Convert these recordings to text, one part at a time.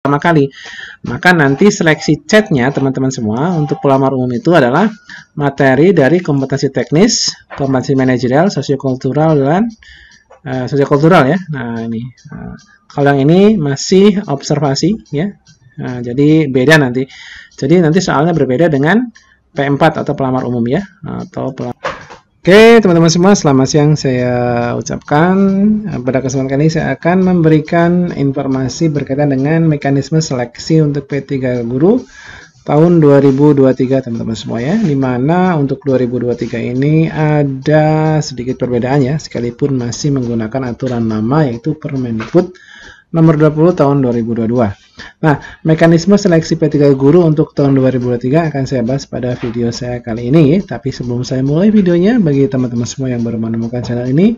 pertama kali. Maka nanti seleksi chatnya teman-teman semua untuk pelamar umum itu adalah materi dari kompetensi teknis, kompetensi manajerial, sosiokultural, dan sosiokultural ya. Nah ini, kalau yang ini masih observasi ya. Nah, jadi beda nanti. Jadi nanti soalnya berbeda dengan P4 atau pelamar umum ya, atau pelamar. Oke teman-teman semua, selamat siang saya ucapkan. Pada kesempatan kali ini saya akan memberikan informasi berkaitan dengan mekanisme seleksi untuk P3 Guru tahun 2023 teman-teman semua ya. Dimana untuk 2023 ini ada sedikit perbedaan ya, sekalipun masih menggunakan aturan lama yaitu Permendikbud nomor 20 tahun 2022. Nah, mekanisme seleksi P3 Guru untuk tahun 2023 akan saya bahas pada video saya kali ini. Tapi sebelum saya mulai videonya, bagi teman-teman semua yang baru menemukan channel ini,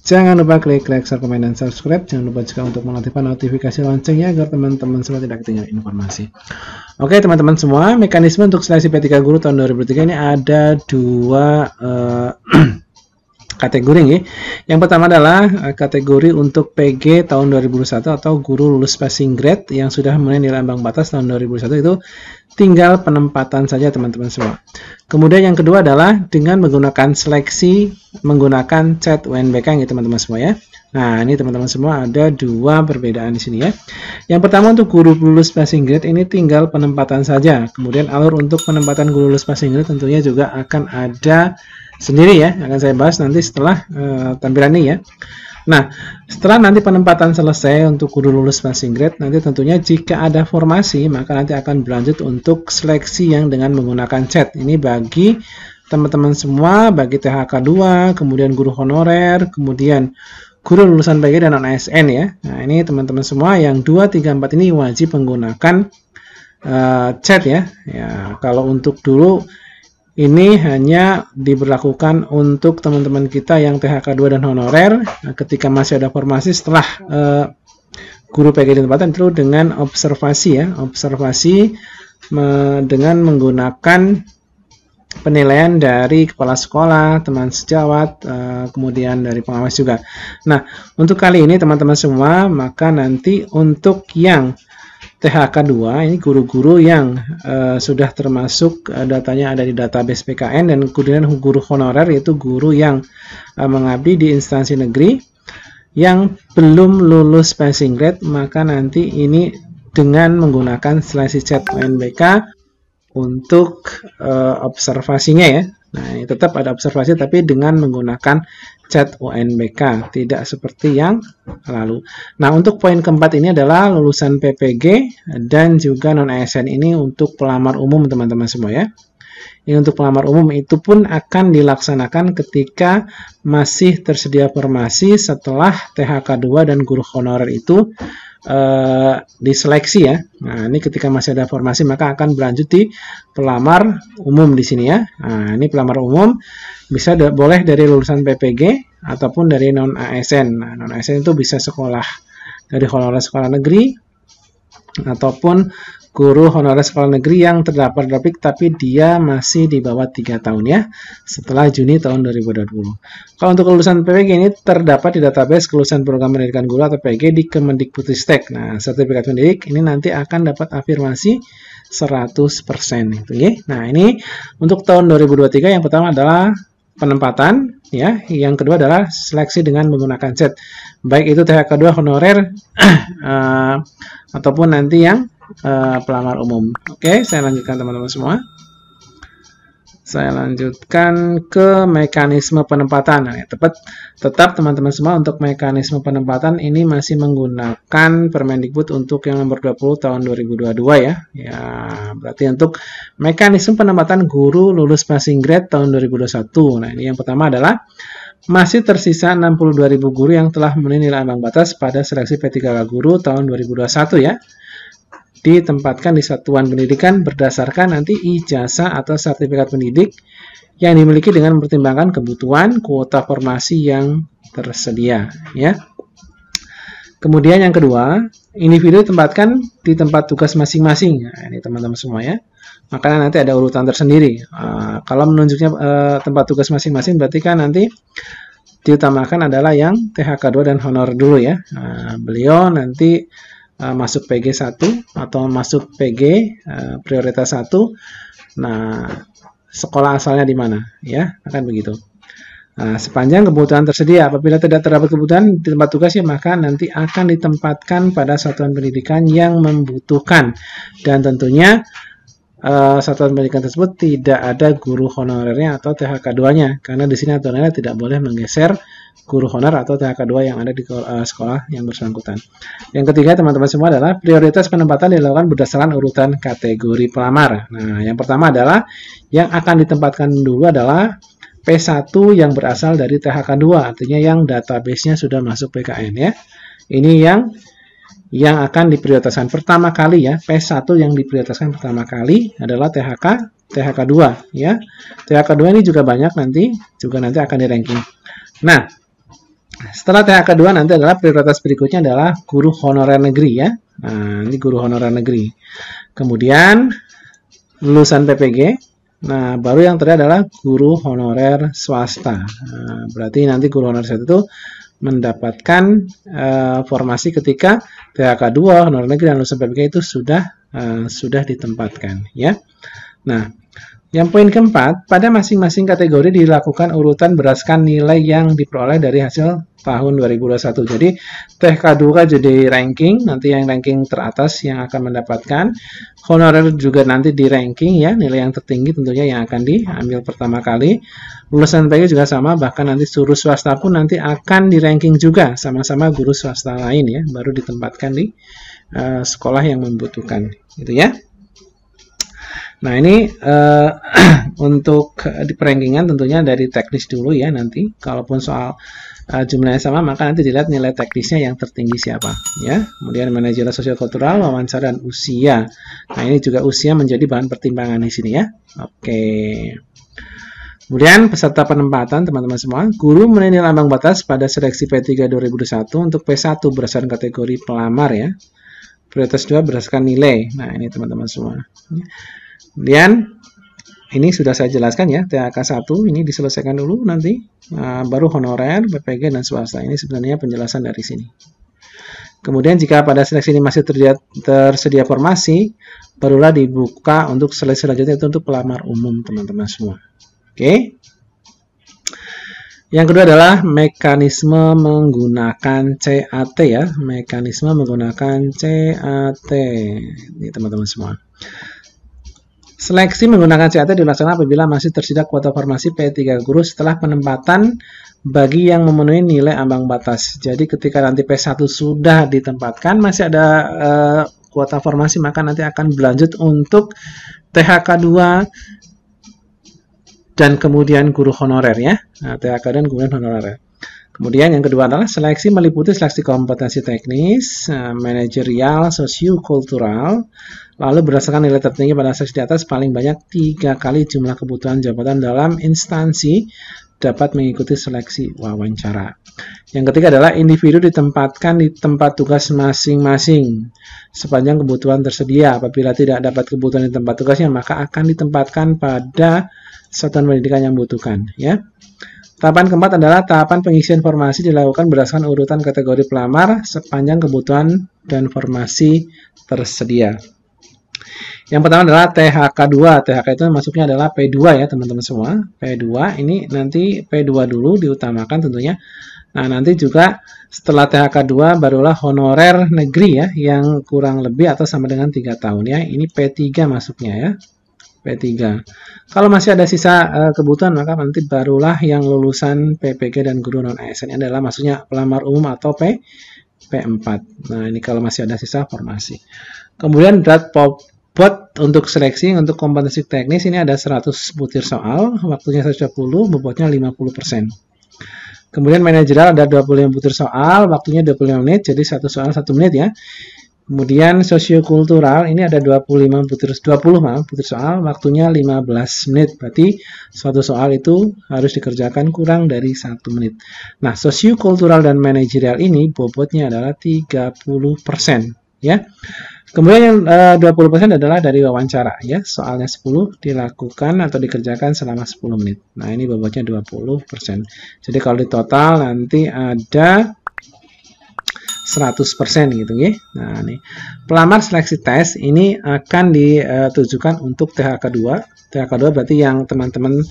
jangan lupa klik like, share, komen, dan subscribe. Jangan lupa juga untuk mengaktifkan notifikasi loncengnya agar teman-teman semua tidak ketinggalan informasi. Oke teman-teman semua, mekanisme untuk seleksi P3 Guru tahun 2023 ini ada dua kategori ya. Yang pertama adalah kategori untuk PG tahun 2021 atau guru lulus passing grade yang sudah memenuhi nilai ambang batas tahun 2021 itu tinggal penempatan saja teman-teman semua. Kemudian yang kedua adalah dengan menggunakan seleksi menggunakan chat UNBK ya teman-teman semua ya. Nah, ini teman-teman semua ada dua perbedaan di sini ya. Yang pertama untuk guru lulus passing grade ini tinggal penempatan saja. Kemudian alur untuk penempatan guru lulus passing grade tentunya juga akan ada sendiri ya, akan saya bahas nanti setelah tampilan ini ya. Nah, setelah nanti penempatan selesai untuk guru lulus passing grade, nanti tentunya jika ada formasi, maka nanti akan berlanjut untuk seleksi yang dengan menggunakan chat. Ini bagi teman-teman semua, bagi THK 2, kemudian guru honorer, kemudian guru lulusan PG dan non-ASN ya. Nah, ini teman-teman semua yang 2, 3, 4 ini wajib menggunakan chat ya. Ya, kalau untuk dulu ini hanya diberlakukan untuk teman-teman kita yang THK 2 dan honorer. Nah, ketika masih ada formasi setelah guru PG ditempatkan itu dengan observasi ya, observasi dengan menggunakan penilaian dari kepala sekolah, teman sejawat, kemudian dari pengawas juga. Nah, untuk kali ini teman-teman semua, maka nanti untuk yang THK 2 ini guru-guru yang sudah termasuk datanya ada di database PKN, dan kemudian guru honorer yaitu guru yang mengabdi di instansi negeri yang belum lulus passing grade, maka nanti ini dengan menggunakan seleksi chat UNBK untuk observasinya ya. Nah, ini tetap ada observasi tapi dengan menggunakan chat UNBK, tidak seperti yang lalu. Nah, untuk poin keempat ini adalah lulusan PPG dan juga non-ASN ini untuk pelamar umum teman-teman semua ya. Ini untuk pelamar umum itu pun akan dilaksanakan ketika masih tersedia formasi setelah THK 2 dan guru honorer itu diseleksi ya. Nah, ini ketika masih ada formasi maka akan berlanjut di pelamar umum di sini ya. Nah, ini pelamar umum bisa boleh dari lulusan PPG ataupun dari non ASN. Nah, non ASN itu bisa sekolah dari honorer sekolah negeri ataupun guru honorer sekolah negeri yang terdapat dapik tapi dia masih di bawah 3 tahun ya, setelah Juni tahun 2020. Kalau untuk lulusan PPG ini terdapat di database kelulusan program pendidikan guru atau PG di Kemendikbudristek. Nah, sertifikat pendidik ini nanti akan dapat afirmasi 100% itu ya. Nah, ini untuk tahun 2023 yang pertama adalah penempatan ya, yang kedua adalah seleksi dengan menggunakan chat. Baik itu THK 2 honorer ataupun nanti yang pelamar umum. Oke, saya lanjutkan teman-teman semua. Saya lanjutkan ke mekanisme penempatan. Nah, tetap teman-teman semua untuk mekanisme penempatan ini masih menggunakan Permendikbud untuk yang nomor 20 tahun 2022 ya. Ya, berarti untuk mekanisme penempatan guru lulus passing grade tahun 2021. Nah, ini yang pertama adalah masih tersisa 62.000 guru yang telah memenuhi nilai ambang batas pada seleksi P3K Guru tahun 2021 ya. Ditempatkan di satuan pendidikan berdasarkan nanti ijazah atau sertifikat pendidik yang dimiliki dengan mempertimbangkan kebutuhan kuota formasi yang tersedia ya. Kemudian yang kedua, individu ditempatkan di tempat tugas masing-masing. Nah, ini teman-teman semua ya. Makanya nanti ada urutan tersendiri. Kalau menunjuknya tempat tugas masing-masing berarti kan nanti diutamakan adalah yang THK 2 dan honor dulu ya. Beliau nanti masuk PG 1 atau masuk PG prioritas 1. Nah, sekolah asalnya di mana ya, akan begitu. Nah, sepanjang kebutuhan tersedia, apabila tidak terdapat kebutuhan di tempat tugasnya, maka nanti akan ditempatkan pada satuan pendidikan yang membutuhkan. Dan tentunya satuan pendidikan tersebut tidak ada guru honorernya atau THK 2-nya, karena di sini aturannya tidak boleh menggeser guru honor atau THK 2 yang ada di sekolah yang bersangkutan. Yang ketiga, teman-teman semua, adalah prioritas penempatan dilakukan berdasarkan urutan kategori pelamar. Nah, yang pertama adalah yang akan ditempatkan dulu adalah P1 yang berasal dari THK 2, artinya yang database-nya sudah masuk PKN ya. Ini yang akan diprioritaskan pertama kali ya. P1 yang diprioritaskan pertama kali adalah THK 2 ya. THK 2 ini juga banyak nanti akan di ranking. Nah, setelah THK 2 nanti adalah prioritas berikutnya adalah guru honorer negeri ya. Nah, ini guru honorer negeri. Kemudian lulusan PPG. Nah, baru yang terakhir adalah guru honorer swasta. Nah, berarti nanti guru honorer swasta itu mendapatkan formasi ketika THK 2, honorer negeri, dan lulusan PPG itu sudah ditempatkan ya. Nah, yang poin keempat, pada masing-masing kategori dilakukan urutan berdasarkan nilai yang diperoleh dari hasil tahun 2021. Jadi THK 2 jadi ranking, nanti yang ranking teratas yang akan mendapatkan. Honorer juga nanti di ranking ya, nilai yang tertinggi tentunya yang akan diambil pertama kali. Lulusan PG juga sama, bahkan nanti guru swasta pun nanti akan di ranking juga, sama-sama guru swasta lain ya, baru ditempatkan di sekolah yang membutuhkan, gitu ya. Nah, ini untuk di perankingan tentunya dari teknis dulu ya nanti. Kalaupun soal jumlahnya sama, maka nanti dilihat nilai teknisnya yang tertinggi siapa ya. Kemudian manajer sosial-kultural, wawancara, dan usia. Nah, ini juga usia menjadi bahan pertimbangan di sini ya. Oke. Kemudian peserta penempatan teman-teman semua, guru menilai ambang batas pada seleksi P3 2021 untuk P1 berdasarkan kategori pelamar ya. Prioritas 2 berdasarkan nilai. Nah, ini teman-teman semua. Kemudian ini sudah saya jelaskan ya, THK 1 ini diselesaikan dulu nanti, baru honorer, PPG, dan swasta. Ini sebenarnya penjelasan dari sini. Kemudian jika pada seleksi ini masih tersedia formasi, barulah dibuka untuk seleksi selanjutnya itu untuk pelamar umum teman-teman semua. Oke. Yang kedua adalah mekanisme menggunakan CAT ya, mekanisme menggunakan CAT. Ini teman-teman semua. Seleksi menggunakan CAT dilaksanakan apabila masih tersedia kuota formasi P3 guru setelah penempatan bagi yang memenuhi nilai ambang batas. Jadi ketika nanti P1 sudah ditempatkan, masih ada kuota formasi, maka nanti akan berlanjut untuk THK 2 dan kemudian guru honorer ya. Nah, THK dan kemudian honorer. Kemudian yang kedua adalah seleksi meliputi seleksi kompetensi teknis, manajerial, sosio-kultural, lalu berdasarkan nilai tertinggi pada seleksi di atas paling banyak 3 kali jumlah kebutuhan jabatan dalam instansi dapat mengikuti seleksi wawancara. Yang ketiga adalah individu ditempatkan di tempat tugas masing-masing sepanjang kebutuhan tersedia. Apabila tidak dapat kebutuhan di tempat tugasnya, maka akan ditempatkan pada satuan pendidikan yang membutuhkan ya. Tahapan keempat adalah tahapan pengisian formasi dilakukan berdasarkan urutan kategori pelamar sepanjang kebutuhan dan formasi tersedia. Yang pertama adalah THK 2. THK itu masuknya adalah P2 ya teman-teman semua. P2 ini nanti P2 dulu diutamakan tentunya. Nah, nanti juga setelah THK 2 barulah honorer negeri ya, yang kurang lebih atau sama dengan 3 tahun ya. Ini P3 masuknya ya. P3. Kalau masih ada sisa kebutuhan, maka nanti barulah yang lulusan PPG dan guru non-ASN. Ini adalah maksudnya pelamar umum atau P4. Nah, ini kalau masih ada sisa formasi. Kemudian berat bobot untuk seleksi untuk kompetensi teknis ini ada 100 butir soal, waktunya 120, bobotnya 50%. Kemudian manajerial ada 25 butir soal, waktunya 25 menit, jadi satu soal 1 menit ya. Kemudian sosiokultural ini ada 20 butir soal, waktunya 15 menit. Berarti suatu soal itu harus dikerjakan kurang dari 1 menit. Nah, sosiokultural dan manajerial ini bobotnya adalah 30% ya. Kemudian yang 20% adalah dari wawancara ya. Soalnya 10 dilakukan atau dikerjakan selama 10 menit. Nah, ini bobotnya 20%. Jadi kalau di total nanti ada 100% gitu ya. Nah, nih. Pelamar seleksi tes ini akan ditujukan untuk THK 2. THK 2 berarti yang teman-teman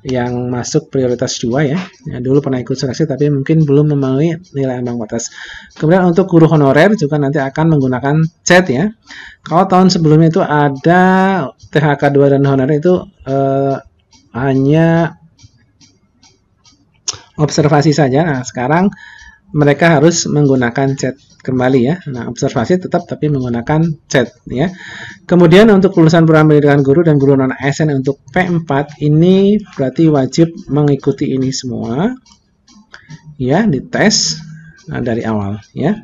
yang masuk prioritas 2 ya. Dulu pernah ikut seleksi tapi mungkin belum memenuhi nilai ambang batas. Kemudian untuk guru honorer juga nanti akan menggunakan chat ya. Kalau tahun sebelumnya itu ada THK 2 dan honorer itu hanya observasi saja. Nah, sekarang mereka harus menggunakan chat kembali ya. Nah, observasi tetap tapi menggunakan chat ya. Kemudian untuk lulusan program pendidikan guru dan guru non ASN untuk P4 ini berarti wajib mengikuti ini semua ya, dites dari awal ya.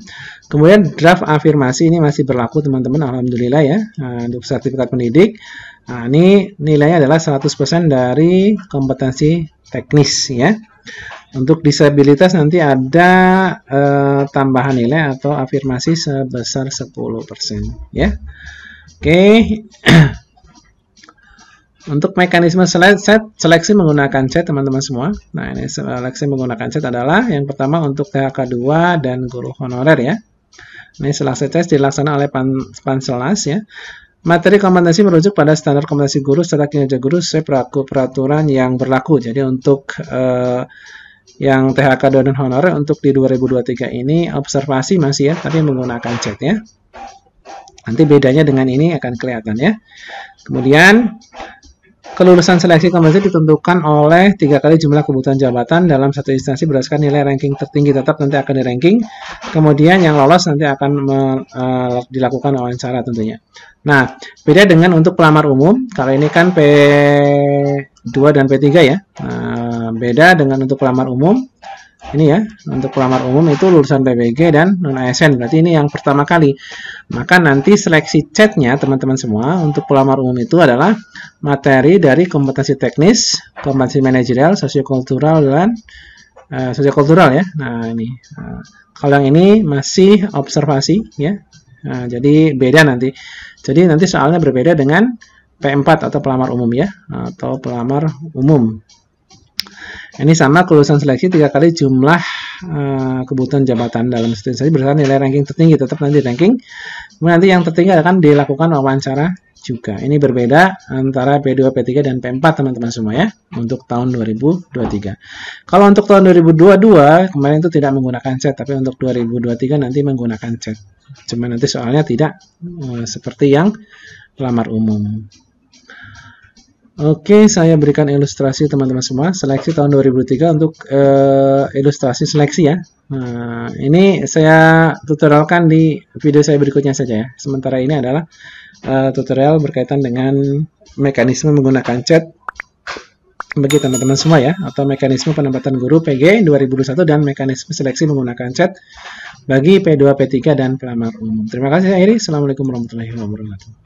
Kemudian draft afirmasi ini masih berlaku teman-teman, alhamdulillah ya. Nah, untuk sertifikat pendidik. Nah, ini nilainya adalah 100% dari kompetensi teknis ya. Untuk disabilitas nanti ada tambahan nilai atau afirmasi sebesar 10% ya. Oke. Untuk mekanisme seleksi menggunakan chat teman-teman semua. Nah, ini seleksi menggunakan chat adalah yang pertama untuk THK 2 dan guru honorer ya. Ini seleksi tes dilaksanakan oleh Panselnas ya. Materi kompetensi merujuk pada standar kompetensi guru serta kinerja guru sesuai peraturan yang berlaku. Jadi untuk yang THK 2 dan honorer untuk di 2023 ini observasi masih ya, tapi menggunakan chat ya. Nanti bedanya dengan ini akan kelihatan ya. Kemudian kelulusan seleksi kompetensi ditentukan oleh 3 kali jumlah kebutuhan jabatan dalam satu instansi berdasarkan nilai ranking tertinggi tetap nanti akan di-ranking. Kemudian yang lolos nanti akan dilakukan wawancara tentunya. Nah, beda dengan untuk pelamar umum. Kalau ini kan P2 dan P3 ya. Nah, beda dengan untuk pelamar umum. Ini ya, untuk pelamar umum itu lulusan PBG dan non-ASN. Berarti ini yang pertama kali. Maka nanti seleksi chatnya teman-teman semua untuk pelamar umum itu adalah materi dari kompetensi teknis, kompetensi manajerial, sosiokultural dan sosiokultural ya. Nah, ini. Kalau yang ini masih observasi ya. Nah, jadi beda nanti. Jadi nanti soalnya berbeda dengan P4 atau pelamar umum ya, atau pelamar umum. Ini sama kelulusan seleksi 3 kali jumlah kebutuhan jabatan dalam instansi berdasarkan nilai ranking tertinggi tetap nanti ranking. Kemudian nanti yang tertinggi akan dilakukan wawancara juga. Ini berbeda antara P2, P3 dan P4 teman-teman semua ya untuk tahun 2023. Kalau untuk tahun 2022 kemarin itu tidak menggunakan chat, tapi untuk 2023 nanti menggunakan chat. Cuma nanti soalnya tidak seperti yang pelamar umum. Oke, saya berikan ilustrasi teman-teman semua. Seleksi tahun 2003 untuk ilustrasi seleksi ya. Nah, ini saya tutorialkan di video saya berikutnya saja ya. Sementara ini adalah tutorial berkaitan dengan mekanisme menggunakan chat bagi teman-teman semua ya. Atau mekanisme penempatan guru PG 2021 dan mekanisme seleksi menggunakan chat bagi P2, P3 dan pelamar umum. Terima kasih, saya Iri. Assalamualaikum warahmatullahi wabarakatuh.